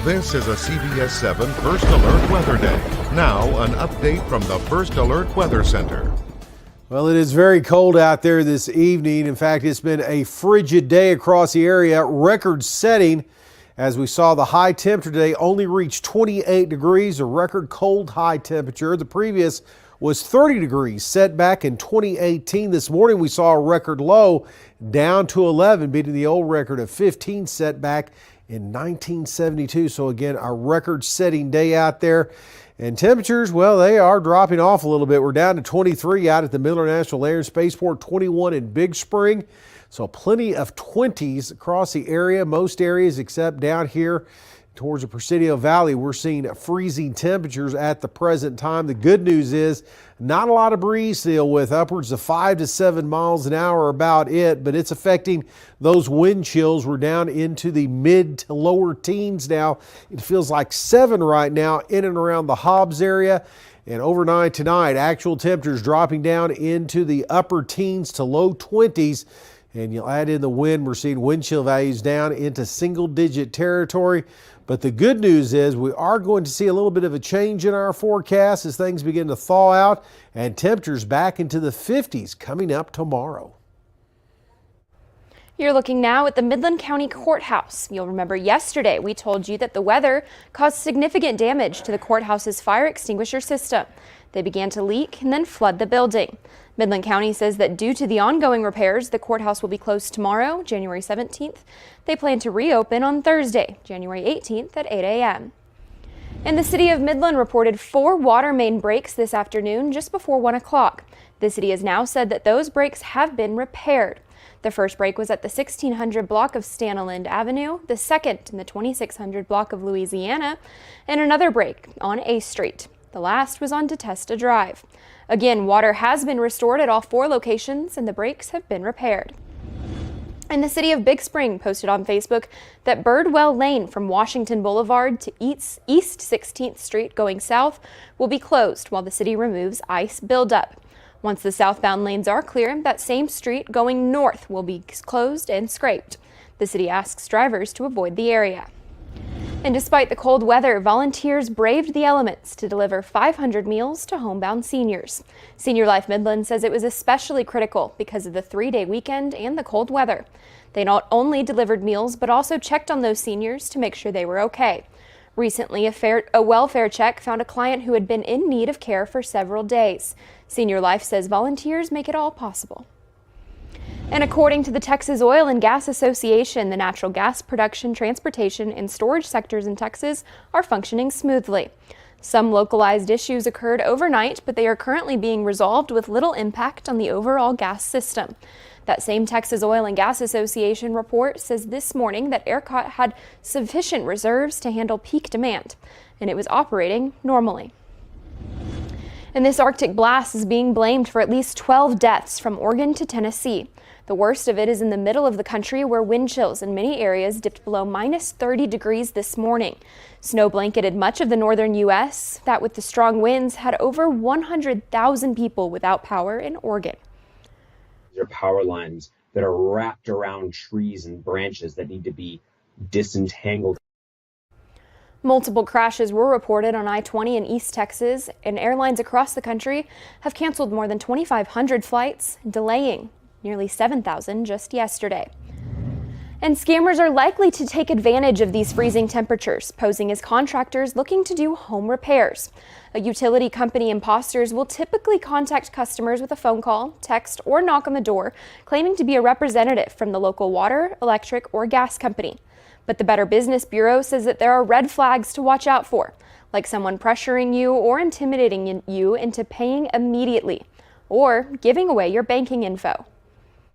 This is a CBS7 First Alert Weather Day. Now, an update from the First Alert Weather Center. Well, it is very cold out there this evening. In fact, it's been a frigid day across the area, record setting. As we saw, the high temperature today only reached 28 degrees, a record cold high temperature. The previous was 30 degrees, set back in 2018. This morning we saw a record low down to 11, beating the old record of 15 set back in 1972. So again, a record-setting day out there. And temperatures, well, they are dropping off a little bit. We're down to 23 out at the Miller National Air and Spaceport, 21 in Big Spring. So plenty of 20s across the area, most areas except down here towards the Presidio Valley. We're seeing freezing temperatures at the present time. The good news is not a lot of breeze still, with upwards of 5 to 7 miles an hour about it, but it's affecting those wind chills. We're down into the mid to lower teens now. It feels like 7 right now in and around the Hobbs area. And overnight tonight, actual temperatures dropping down into the upper teens to low 20s. And you'll add in the wind, we're seeing wind chill values down into single-digit territory. But the good news is we are going to see a little bit of a change in our forecast as things begin to thaw out and temperatures back into the 50s coming up tomorrow. You're looking now at the Midland County Courthouse. You'll remember yesterday we told you that the weather caused significant damage to the courthouse's fire extinguisher system. They began to leak and then flood the building. Midland County says that due to the ongoing repairs, the courthouse will be closed tomorrow, January 17th. They plan to reopen on Thursday, January 18th at 8 a.m. And the city of Midland reported 4 water main breaks this afternoon just before 1 o'clock. The city has now said that those breaks have been repaired. The first break was at the 1600 block of Staniland Avenue, the second in the 2600 block of Louisiana, and another break on A Street. The last was on Detesta Drive. Again, water has been restored at all 4 locations and the breaks have been repaired. And the city of Big Spring posted on Facebook that Birdwell Lane from Washington Boulevard to East 16th Street going south will be closed while the city removes ice buildup. Once the southbound lanes are clear, that same street going north will be closed and scraped. The city asks drivers to avoid the area. And despite the cold weather, volunteers braved the elements to deliver 500 meals to homebound seniors. Senior Life Midland says it was especially critical because of the 3-day weekend and the cold weather. They not only delivered meals, but also checked on those seniors to make sure they were okay. Recently, a welfare check found a client who had been in need of care for several days. Senior Life says volunteers make it all possible. And according to the Texas Oil and Gas Association, the natural gas production, transportation, and storage sectors in Texas are functioning smoothly. Some localized issues occurred overnight, but they are currently being resolved with little impact on the overall gas system. That same Texas Oil and Gas Association report says this morning that ERCOT had sufficient reserves to handle peak demand, and it was operating normally. And this Arctic blast is being blamed for at least 12 deaths from Oregon to Tennessee. The worst of it is in the middle of the country, where wind chills in many areas dipped below minus 30 degrees this morning. Snow blanketed much of the northern U.S. That, with the strong winds, had over 100,000 people without power in Oregon. There are power lines that are wrapped around trees and branches that need to be disentangled. Multiple crashes were reported on I-20 in East Texas, and airlines across the country have canceled more than 2,500 flights, delaying nearly 7,000 just yesterday. And scammers are likely to take advantage of these freezing temperatures, posing as contractors looking to do home repairs. A utility company imposters will typically contact customers with a phone call, text, or knock on the door, claiming to be a representative from the local water, electric, or gas company. But the Better Business Bureau says that there are red flags to watch out for, like someone pressuring you or intimidating you into paying immediately, or giving away your banking info.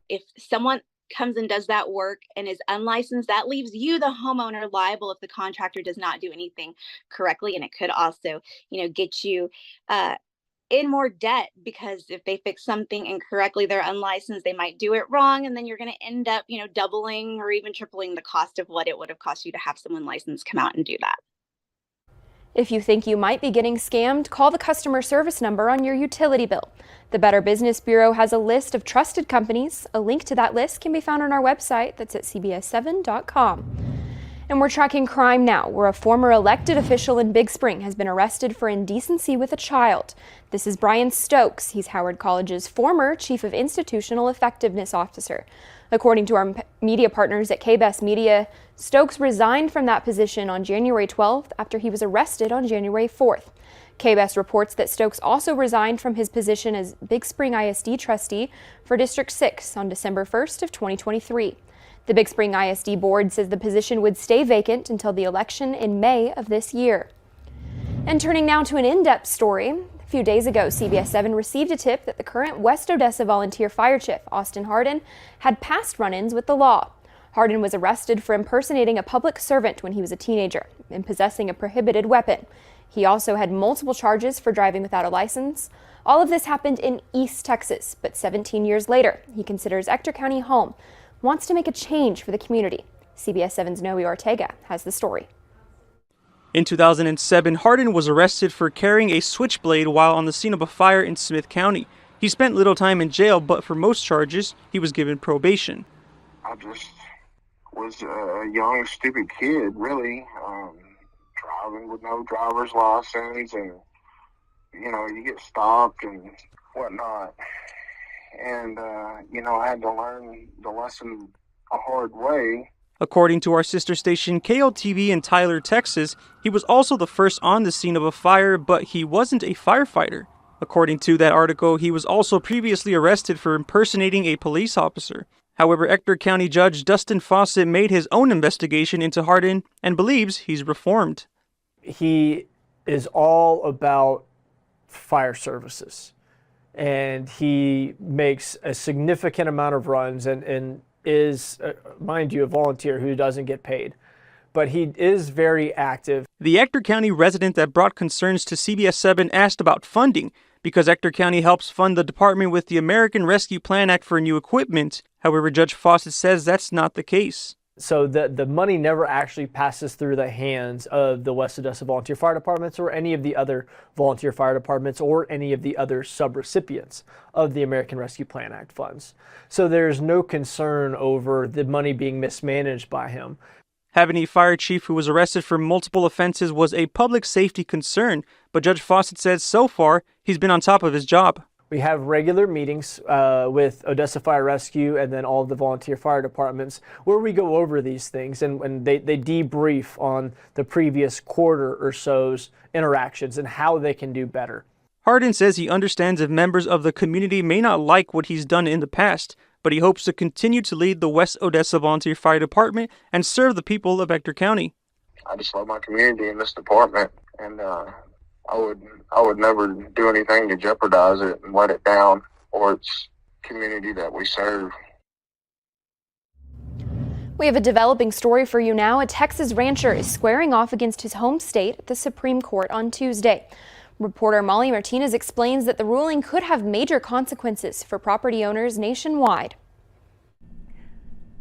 If someone comes and does that work and is unlicensed, that leaves you, the homeowner, liable if the contractor does not do anything correctly. And it could also, get you in more debt, because if they fix something incorrectly, they're unlicensed, they might do it wrong. And then you're going to end up, doubling or even tripling the cost of what it would have cost you to have someone licensed come out and do that. If you think you might be getting scammed, call the customer service number on your utility bill. The Better Business Bureau has a list of trusted companies. A link to that list can be found on our website. That's at CBS7.com. And we're tracking crime now, where a former elected official in Big Spring has been arrested for indecency with a child. This is Brian Stokes. He's Howard College's former Chief of Institutional Effectiveness Officer. According to our media partners at CBS Media, Stokes resigned from that position on January 12th after he was arrested on January 4th. KBS reports that Stokes also resigned from his position as Big Spring ISD trustee for District 6 on December 1st of 2023. The Big Spring ISD board says the position would stay vacant until the election in May of this year. And turning now to an in-depth story. A few days ago, CBS7 received a tip that the current West Odessa volunteer fire chief, Austin Hardin, had past run-ins with the law. Hardin was arrested for impersonating a public servant when he was a teenager and possessing a prohibited weapon. He also had multiple charges for driving without a license. All of this happened in East Texas, but 17 years later, he considers Ector County home, wants to make a change for the community. CBS7's Noe Ortega has the story. In 2007, Hardin was arrested for carrying a switchblade while on the scene of a fire in Smith County. He spent little time in jail, but for most charges, he was given probation. I just was a young, stupid kid, really, driving with no driver's license, and, you get stopped and whatnot. And, I had to learn the lesson a hard way. According to our sister station KLTV in Tyler, Texas, he was also the first on the scene of a fire, but he wasn't a firefighter. According to that article, he was also previously arrested for impersonating a police officer. However, Ector County Judge Dustin Fawcett made his own investigation into Hardin and believes he's reformed. He is all about fire services, and he makes a significant amount of runs and is, mind you, a volunteer who doesn't get paid. But he is very active. The Ector County resident that brought concerns to CBS7 asked about funding, because Ector County helps fund the department with the American Rescue Plan Act for new equipment. However, Judge Fawcett says that's not the case. So the money never actually passes through the hands of the West Odessa Volunteer Fire Departments or any of the other volunteer fire departments or any of the other subrecipients of the American Rescue Plan Act funds. So there's no concern over the money being mismanaged by him. Having a fire chief who was arrested for multiple offenses was a public safety concern, but Judge Fawcett says so far he's been on top of his job. We have regular meetings with Odessa Fire Rescue and then all of the volunteer fire departments where we go over these things and they debrief on the previous quarter or so's interactions and how they can do better. Hardin says he understands if members of the community may not like what he's done in the past, but he hopes to continue to lead the West Odessa Volunteer Fire Department and serve the people of Ector County. I just love my community in this department, and I would never do anything to jeopardize it and let it down or its community that we serve. We have a developing story for you now. A Texas rancher is squaring off against his home state at the Supreme Court on Tuesday. Reporter Molly Martinez explains that the ruling could have major consequences for property owners nationwide.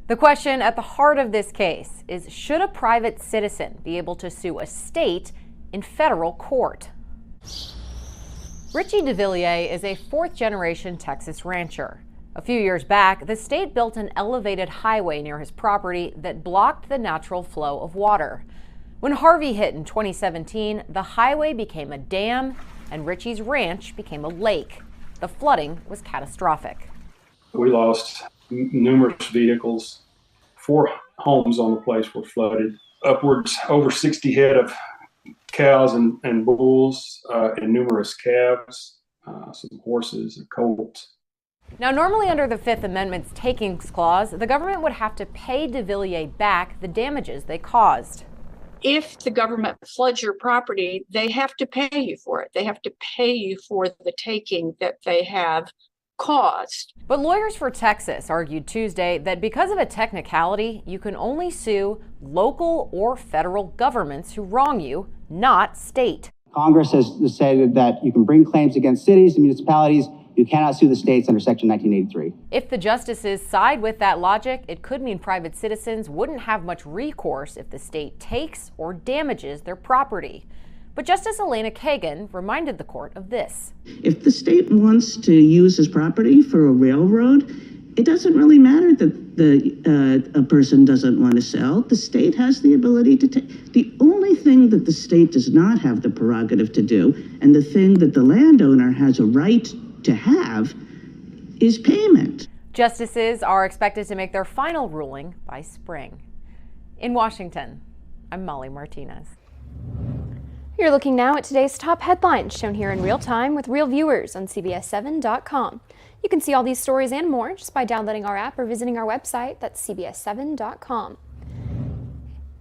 The question at the heart of this case is, should a private citizen be able to sue a state in federal court? Richie DeVilliers is a fourth-generation Texas rancher. A few years back, the state built an elevated highway near his property that blocked the natural flow of water. When Harvey hit in 2017, the highway became a dam and Richie's ranch became a lake. The flooding was catastrophic. We lost numerous vehicles. 4 homes on the place were flooded. Upwards over 60 head of cows and bulls and numerous calves, some horses and colts. Now, normally under the Fifth Amendment's takings clause, the government would have to pay DeVilliers back the damages they caused. If the government floods your property, they have to pay you for it. They have to pay you for the taking that they have caused. But lawyers for Texas argued Tuesday that because of a technicality, you can only sue local or federal governments who wrong you, not state. Congress has decided that you can bring claims against cities and municipalities. You cannot sue the states under Section 1983. If the justices side with that logic, it could mean private citizens wouldn't have much recourse if the state takes or damages their property. But Justice Elena Kagan reminded the court of this. If the state wants to use his property for a railroad, it doesn't really matter that a person doesn't want to sell. The state has the ability to take. The only thing that the state does not have the prerogative to do, and the thing that the landowner has a right to have, is payment. Justices are expected to make their final ruling by spring. In Washington, I'm Molly Martinez. You're looking now at today's top headlines, shown here in real time with real viewers on CBS7.com. You can see all these stories and more just by downloading our app or visiting our website. That's CBS7.com.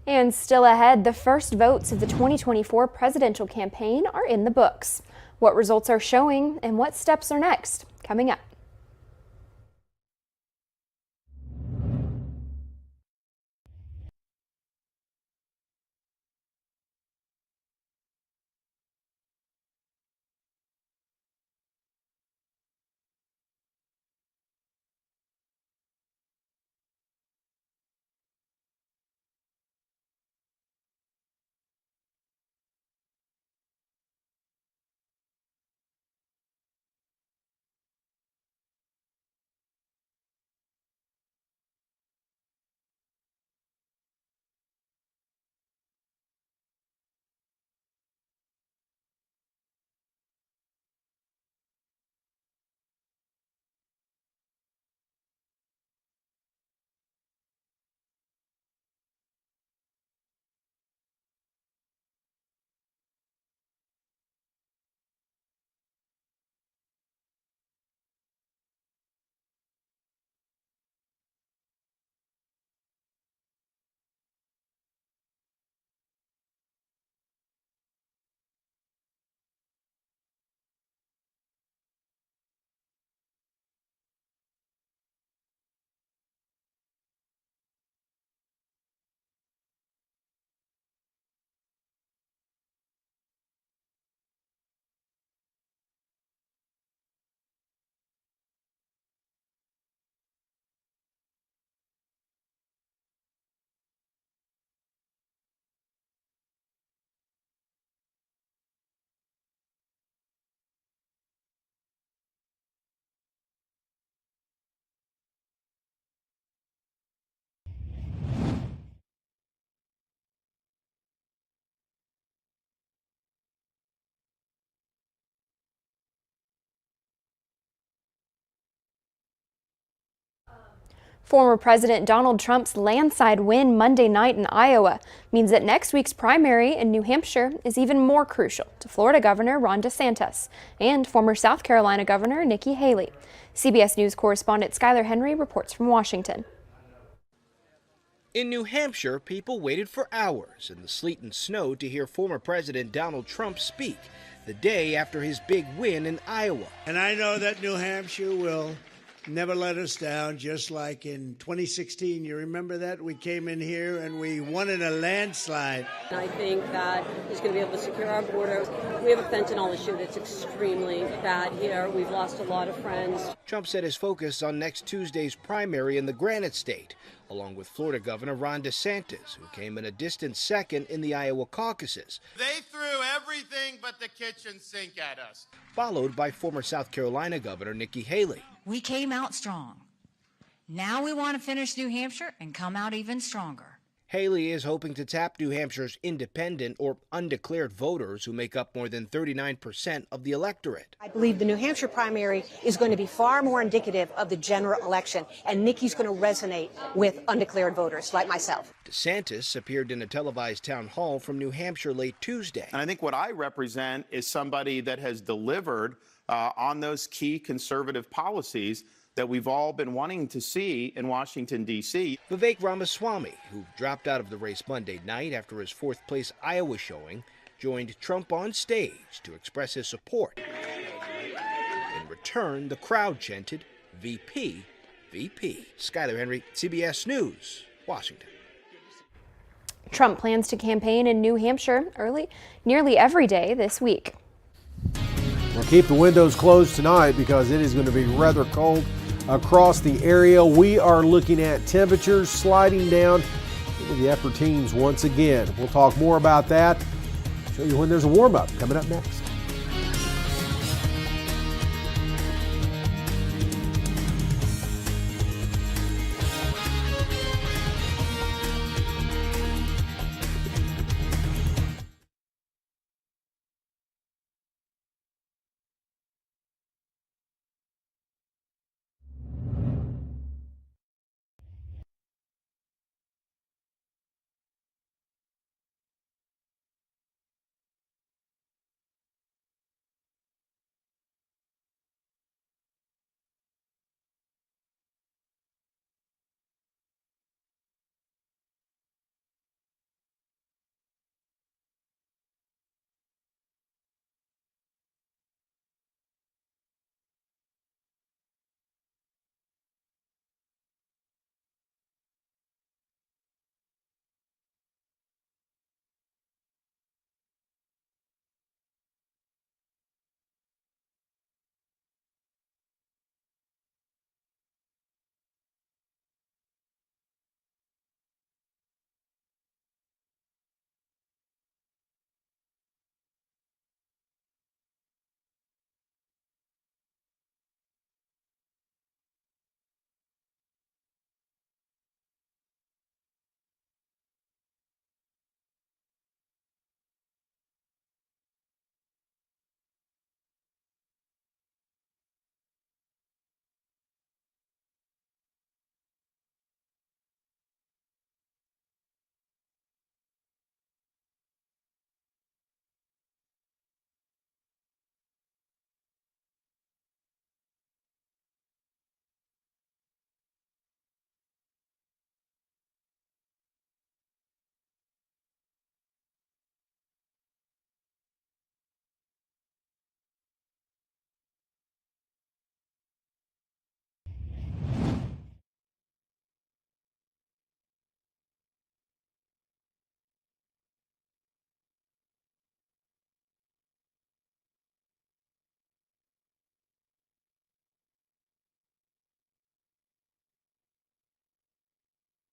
And still ahead, the first votes of the 2024 presidential campaign are in the books. What results are showing and what steps are next? Coming up. Former President Donald Trump's landslide win Monday night in Iowa means that next week's primary in New Hampshire is even more crucial to Florida Governor Ron DeSantis and former South Carolina Governor Nikki Haley. CBS News correspondent Skylar Henry reports from Washington. In New Hampshire, people waited for hours in the sleet and snow to hear former President Donald Trump speak the day after his big win in Iowa. And I know that New Hampshire will never let us down, just like in 2016. You remember that? We came in here and we won in a landslide. I think that he's going to be able to secure our border. We have a fentanyl issue that's extremely bad here. We've lost a lot of friends. Trump set his focus on next Tuesday's primary in the Granite State, along with Florida Governor Ron DeSantis, who came in a distant second in the Iowa caucuses. They threw everything but the kitchen sink at us. Followed by former South Carolina Governor Nikki Haley. We came out strong. Now we want to finish New Hampshire and come out even stronger. Haley is hoping to tap New Hampshire's independent or undeclared voters who make up more than 39% of the electorate. I believe the New Hampshire primary is going to be far more indicative of the general election, and Nikki's going to resonate with undeclared voters like myself. DeSantis appeared in a televised town hall from New Hampshire late Tuesday. And I think what I represent is somebody that has delivered on those key conservative policies that we've all been wanting to see in Washington, D.C. Vivek Ramaswamy, who dropped out of the race Monday night after his fourth-place Iowa showing, joined Trump on stage to express his support. In return, the crowd chanted, VP, VP. Skylar Henry, CBS News, Washington. Trump plans to campaign in New Hampshire nearly every day this week. We'll keep the windows closed tonight because it is going to be rather cold across the area. We are looking at temperatures sliding down into the upper teens once again. We'll talk more about that. Show you when there's a warm-up coming up next.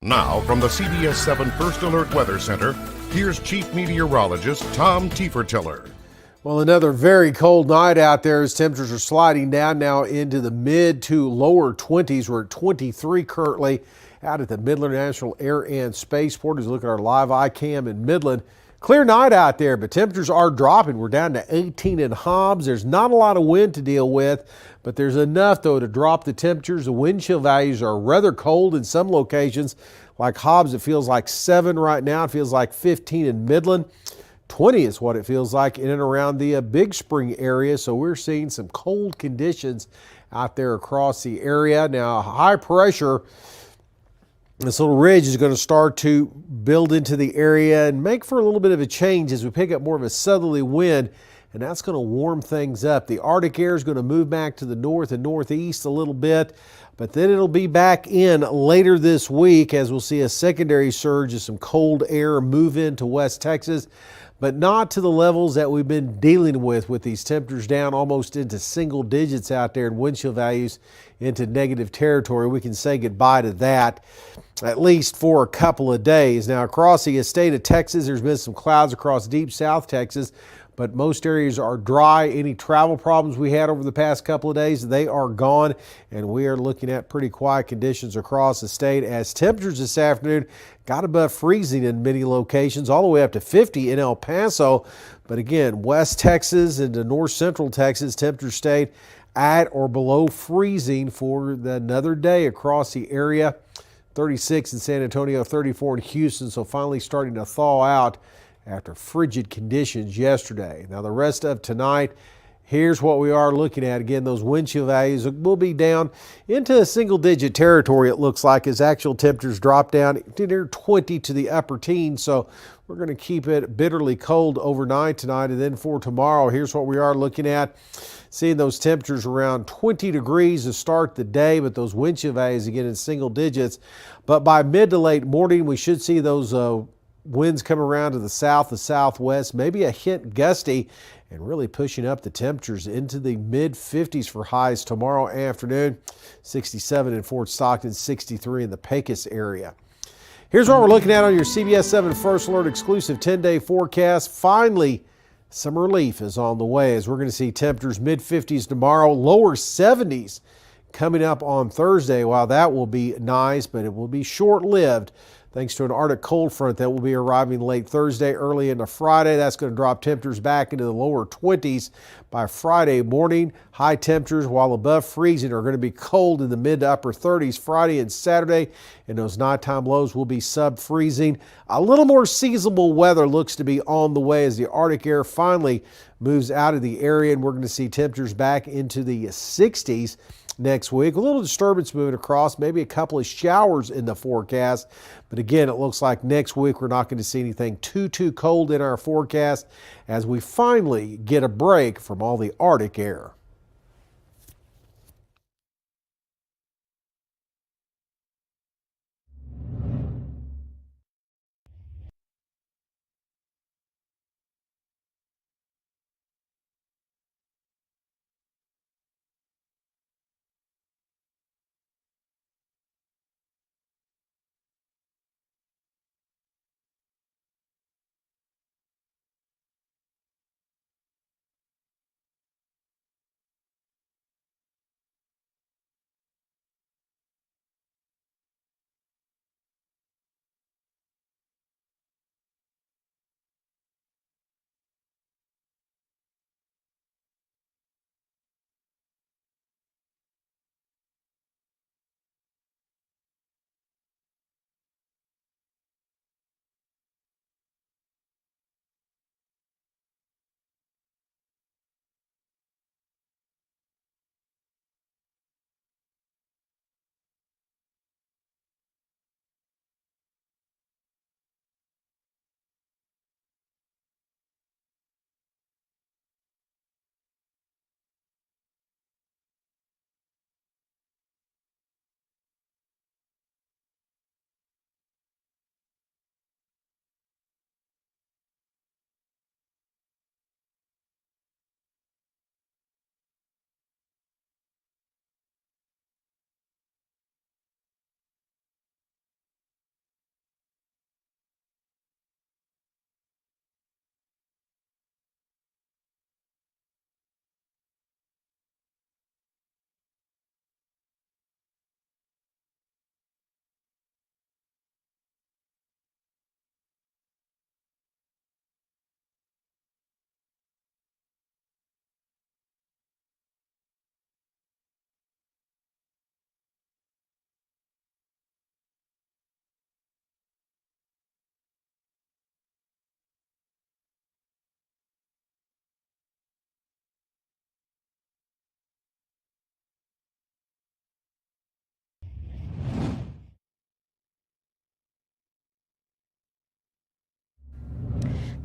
Now, from the CBS7 First Alert Weather Center, here's Chief Meteorologist Tom Tiefertiller. Well, another very cold night out there as temperatures are sliding down now into the mid to lower 20s. We're at 23 currently out at the Midland National Air and Spaceport. As we look at our live iCam in Midland. Clear night out there, but temperatures are dropping. We're down to 18 in Hobbs. There's not a lot of wind to deal with, but there's enough, though, to drop the temperatures. The wind chill values are rather cold in some locations. Like Hobbs, it feels like 7 right now. It feels like 15 in Midland. 20 is what it feels like in and around the Big Spring area. So we're seeing some cold conditions out there across the area. Now, high pressure, this little ridge is going to start to build into the area and make for a little bit of a change as we pick up more of a southerly wind, and that's going to warm things up. The Arctic air is going to move back to the north and northeast a little bit, but then it'll be back in later this week as we'll see a secondary surge of some cold air move into West Texas, but not to the levels that we've been dealing with these temperatures down almost into single digits out there and wind chill values into negative territory. We can say goodbye to that, at least for a couple of days. Now, across the state of Texas, there's been some clouds across deep South Texas, but most areas are dry. Any travel problems we had over the past couple of days, they are gone, and we are looking at pretty quiet conditions across the state as temperatures this afternoon got above freezing in many locations, all the way up to 50 in El Paso. But again, West Texas into North Central Texas, temperatures stayed at or below freezing for another day across the area. 36 in San Antonio, 34 in Houston, so finally starting to thaw out after frigid conditions yesterday. Now the rest of tonight, here's what we are looking at. Again, those wind chill values will be down into a single digit territory, it looks like, as actual temperatures drop down to near 20 to the upper teens. So we're going to keep it bitterly cold overnight tonight. And then for tomorrow, here's what we are looking at. Seeing those temperatures around 20 degrees to start the day, but those wind chill values again in single digits. But by mid to late morning, we should see those winds come around to the south, the southwest, maybe a hint gusty, and really pushing up the temperatures into the mid 50s for highs tomorrow afternoon. 67 in Fort Stockton, 63 in the Pecos area. Here's what we're looking at on your CBS 7 First Alert exclusive 10-day forecast. Finally, some relief is on the way as we're going to see temperatures mid 50s tomorrow, lower 70s coming up on Thursday. While that will be nice, but it will be short-lived thanks to an Arctic cold front that will be arriving late Thursday, early into Friday. That's going to drop temperatures back into the lower 20s by Friday morning. High temperatures, while above freezing, are going to be cold in the mid to upper 30s Friday and Saturday, and those nighttime lows will be sub-freezing. A little more seasonable weather looks to be on the way as the Arctic air finally moves out of the area, and we're going to see temperatures back into the 60s next week. A little disturbance moving across, maybe a couple of showers in the forecast. But again, it looks like next week we're not going to see anything too cold in our forecast as we finally get a break from all the Arctic air.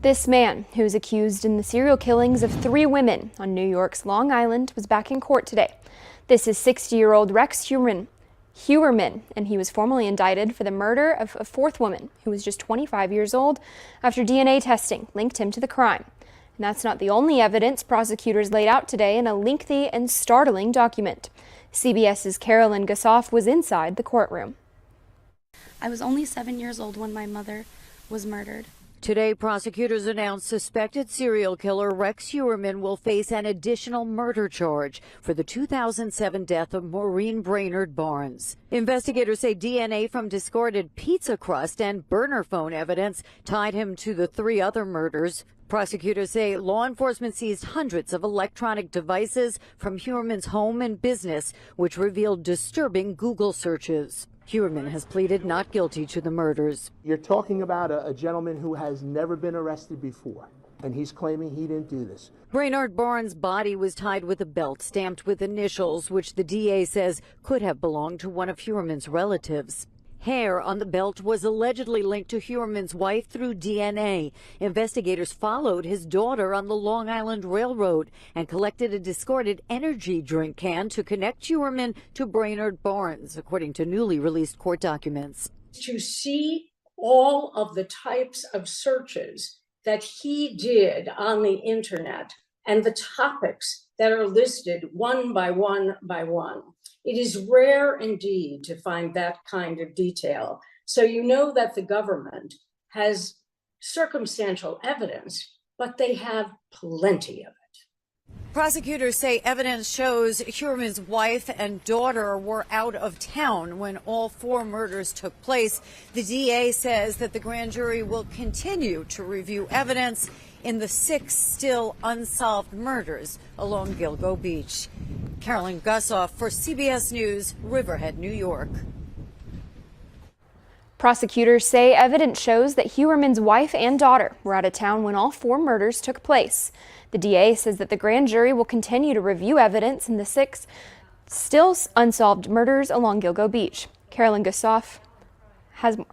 This man, who is accused in the serial killings of 3 women on New York's Long Island, was back in court today. This is 60-year-old Rex Heuermann, and he was formally indicted for the murder of a 4th woman who was just 25 years old after DNA testing linked him to the crime. And that's not the only evidence prosecutors laid out today in a lengthy and startling document. CBS's Carolyn Gassoff was inside the courtroom. I was only 7 years old when my mother was murdered. Today, prosecutors announced suspected serial killer Rex Heuermann will face an additional murder charge for the 2007 death of Maureen Brainerd Barnes. Investigators say DNA from discarded pizza crust and burner phone evidence tied him to the 3 other murders. Prosecutors say law enforcement seized hundreds of electronic devices from Heuermann's home and business, which revealed disturbing Google searches. Heuermann has pleaded not guilty to the murders. You're talking about a gentleman who has never been arrested before, and he's claiming he didn't do this. Brainerd Barnes' body was tied with a belt stamped with initials, which the DA says could have belonged to one of Heuermann's relatives. Hair on the belt was allegedly linked to Heuermann's wife through DNA. Investigators followed his daughter on the Long Island Railroad and collected a discarded energy drink can to connect Heuermann to Brainerd Barnes, according to newly released court documents. To see all of the types of searches that he did on the internet and the topics that are listed one by one by one. It is rare indeed to find that kind of detail. So you know that the government has circumstantial evidence, but they have plenty of it. Prosecutors say evidence shows Heuermann's wife and daughter were out of town when all 4 murders took place. The DA says that the grand jury will continue to review evidence in the 6 still unsolved murders along Gilgo Beach. Carolyn Gassoff for CBS News, Riverhead, New York. Prosecutors say evidence shows that Heuermann's wife and daughter were out of town when all 4 murders took place. The DA says that the grand jury will continue to review evidence in the 6 still unsolved murders along Gilgo Beach. Carolyn Gassoff has more.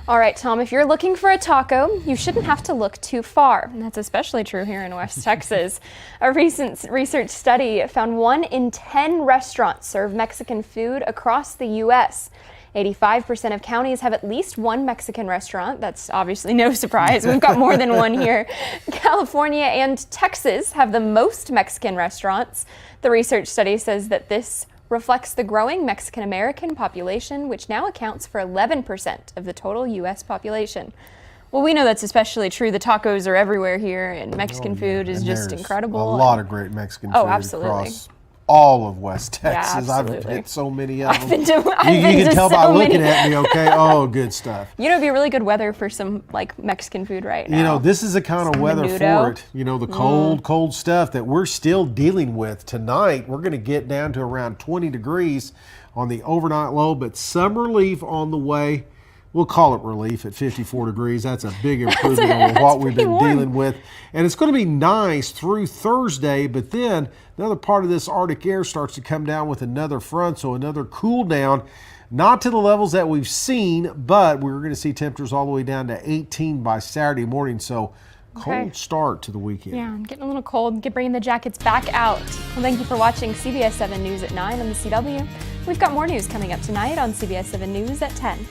All right, Tom, if you're looking for a taco, you shouldn't have to look too far. And that's especially true here in West Texas. A recent research study found 1 in 10 restaurants serve Mexican food across the U.S. 85% of counties have at least one Mexican restaurant. That's obviously no surprise. We've got more than one here. California and Texas have the most Mexican restaurants. The research study says that this reflects the growing Mexican-American population, which now accounts for 11% of the total U.S. population. Well, we know that's especially true. The tacos are everywhere here, and Mexican food is just incredible. A lot of great Mexican food absolutely. across all of West Texas. Yeah, I've hit so many of them. You can tell by looking at me, okay? Oh, good stuff. You know, it'd be really good weather for some like Mexican food right now. You know, this is the kind of weather for it. You know, the cold stuff that we're still dealing with tonight. We're going to get down to around 20 degrees on the overnight low, but some relief on the way. We'll call it relief at 54 degrees. That's a big improvement on what we've been dealing with. And it's going to be nice through Thursday, but then another part of this Arctic air starts to come down with another front, so another cool down. Not to the levels that we've seen, but we're going to see temperatures all the way down to 18 by Saturday morning. So cold start to the weekend. Yeah, I'm getting a little cold. Bringing the jackets back out. Well, thank you for watching CBS 7 News at 9 on the CW. We've got more news coming up tonight on CBS 7 News at 10.